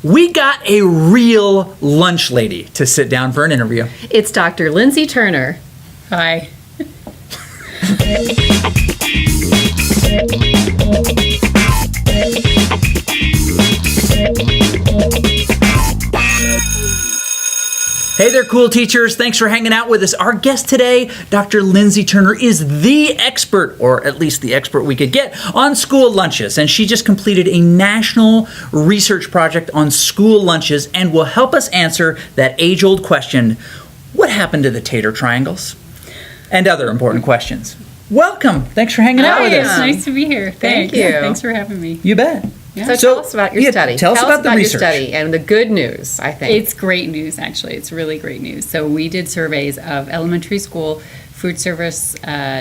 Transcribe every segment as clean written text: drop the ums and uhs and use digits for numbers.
we got a real lunch lady to sit down for an interview. It's Dr. Lindsay Turner. Hi. Hey there, cool teachers. Thanks for hanging out with us. Our guest today, Dr. Lindsay Turner, is the expert, or at least the expert we could get, on school lunches. And she just completed a national research project on school lunches and will help us answer that age-old question, what happened to the tater triangles? And other important questions. Welcome. Thanks for hanging out with us. It's nice to be here. Thank you. Thanks for having me. You bet. Yeah. So tell us about your study. Tell us about the research. Your study and the good news, I think. It's great news, actually. It's really great news. So we did surveys of elementary school food service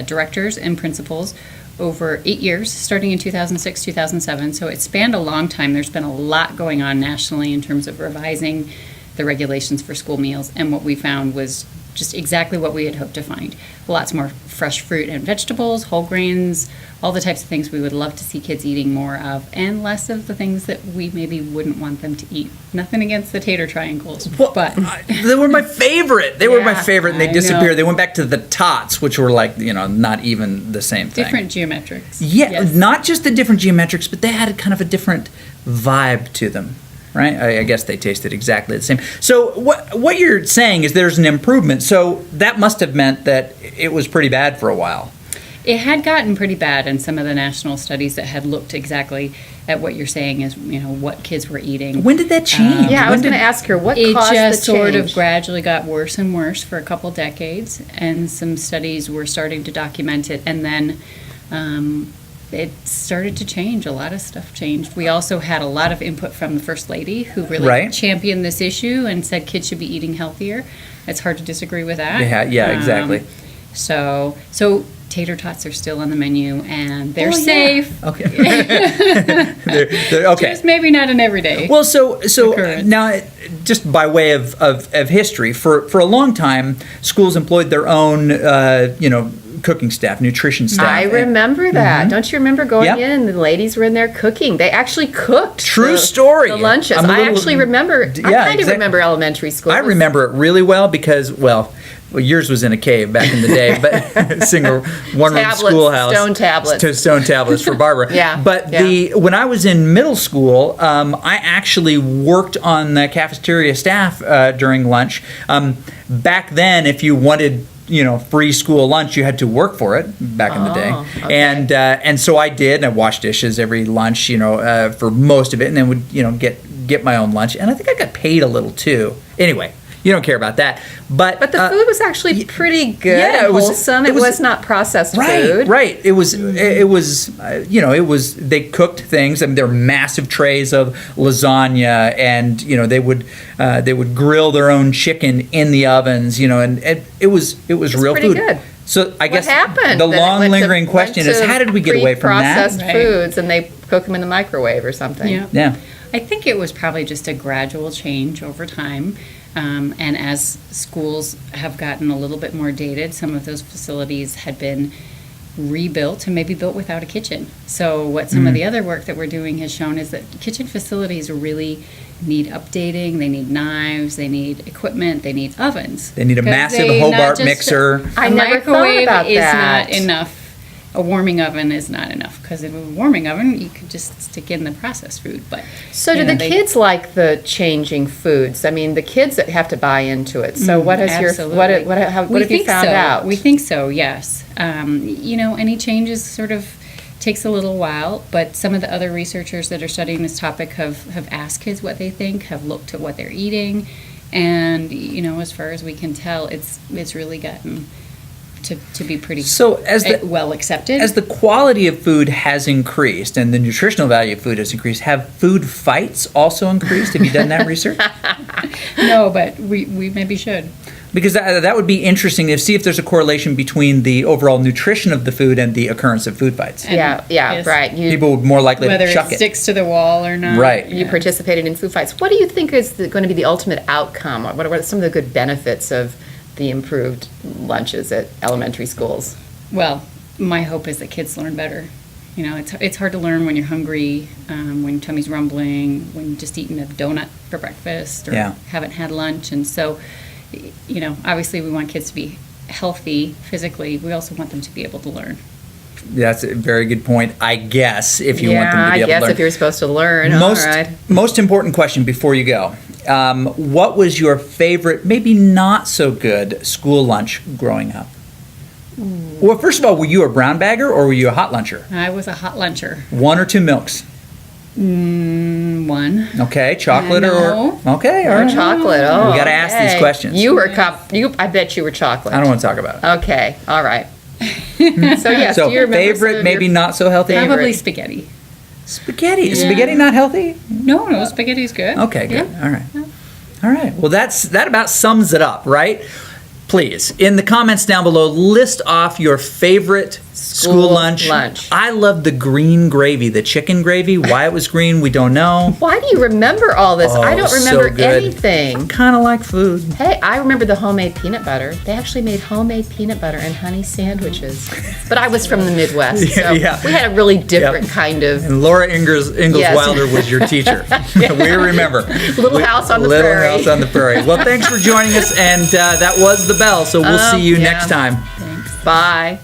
directors and principals over 8 years, starting in 2006, 2007. So it spanned a long time. There's been a lot going on nationally in terms of revising the regulations for school meals. And what we found was just exactly what we had hoped to find. Lots more fresh fruit and vegetables, whole grains, all the types of things we would love to see kids eating more of, and less of the things that we maybe wouldn't want them to eat. Nothing against the tater triangles, but they were my favorite. They were my favorite, and they I disappeared. know. They went back to the tots, which were like, not even the same thing. different geometrics. Yeah, Yes. not just the different geometrics, but they had kind of a different vibe to them, right? I guess they tasted exactly the same. So what you're saying is there's an improvement. So that must have meant that it was pretty bad for a while. It had gotten pretty bad in some of the national studies that had looked exactly at what you're saying is, what kids were eating. When did that change? I was going to ask her, what It caused the change? just sort of gradually got worse and worse for a couple decades, and some studies were starting to document it, and then it started to change. A lot of stuff changed. We also had a lot of input from the First Lady, who really Right. championed this issue and said kids should be eating healthier. It's hard to disagree with that. Exactly. So tater tots are still on the menu, and they're Oh, yeah. safe. Okay. They're okay. Just maybe not an everyday. Well, so occurrence. now, just by way of history, for a long time, schools employed their own, cooking staff, nutrition staff. I remember that. Don't you remember going Yep. in and the ladies were in there cooking? They actually cooked. True story. The lunches. I'm a I little- actually remember. I Yeah, kind of exact- remember elementary school. I remember it really well because, well, yours was in a cave back in the day, but single one-room Tablets, schoolhouse. stone tablets. Stone tablets for Barbara. Yeah, But yeah. when I was in middle school, I actually worked on the cafeteria staff during lunch. Back then, if you wanted free school lunch, you had to work for it back in the day. Okay. And so I did, and I washed dishes every lunch, for most of it, and then would, get my own lunch. And I think I got paid a little too. Anyway, you don't care about that. But But the food was actually pretty good yeah, and it was- wholesome. it It was- was not processed Right, food. right. It was, they cooked things. I mean, there were massive trays of lasagna, and they would grill their own chicken in the ovens, and it was real pretty food. good. So I guess What happened? the That it long went to- lingering question went is, to how did we get away from that? Pre-processed Right. foods, and they cook them in the microwave or something. Yeah. Yeah. I think it was probably just a gradual change over time. And as schools have gotten a little bit more dated, some of those facilities had been rebuilt and maybe built without a kitchen. So what some of the other work that we're doing has shown is that kitchen facilities really need updating. They need knives, they need equipment, they need ovens. They need a 'Cause massive they Hobart not just- mixer. I A never thought microwave about is that. not enough. A warming oven is not enough, because in a warming oven you could just stick in the processed food. But So you do know, the they- kids like the changing foods? I mean, the kids that have to buy into it. So what has Absolutely. what We have you think found so. out? We think so, yes. Any changes sort of takes a little while, but some of the other researchers that are studying this topic have asked kids what they think, have looked at what they're eating, and as far as we can tell, it's really gotten to be pretty So well accepted. As the quality of food has increased and the nutritional value of food has increased, have food fights also increased? Have you done that research? No, but we maybe should. Because that would be interesting to see if there's a correlation between the overall nutrition of the food and the occurrence of food fights. Yeah, Yes. right. You People would more likely Whether to it chuck it. sticks to the wall or not. Right. you participated in food fights. What do you think is going to be the ultimate outcome? What are some of the good benefits of the improved lunches at elementary schools? Well, my hope is that kids learn better. You know, it's hard to learn when you're hungry, when your tummy's rumbling, when you've just eaten a donut for breakfast or Yeah. haven't had lunch. And so, you know, obviously we want kids to be healthy physically. We also want them to be able to learn. That's a very good point, I guess, if you want them to be I able guess to learn. if you're supposed to learn, most, all right. most important question before you go. What was your favorite, maybe not so good, school lunch growing up? Well, first of all, were you a brown bagger or were you a hot luncher? I was a hot luncher. 1 or 2 milks? One. Okay, chocolate No. or okay, all Or right. chocolate. Oh, We gotta ask these okay. questions. You were I bet you were chocolate. I don't want to talk about it. Okay, all right. So yes, So do you remember some favorite, of maybe your not so healthy. Favorite. Probably spaghetti. Spaghetti. Is Yeah. spaghetti not healthy? No, spaghetti's good. Okay, good. Yeah. All right. All right. Well, that about sums it up, right? Please, in the comments down below, list off your favorite school lunch. I love the green gravy, the chicken gravy. Why it was green, we don't know. Why do you remember all this? I don't so remember good. anything. Kind of like food. Hey, I remember the homemade peanut butter. They actually made homemade peanut butter and honey sandwiches. But I was from the Midwest, so Yeah. we had a really different kind of And Laura Ingalls Yes. Wilder was your teacher. We remember. Little House on the Little Prairie. House on the Prairie. Well, thanks for joining us, and that was the bell. So we'll see you yeah. next time. Bye.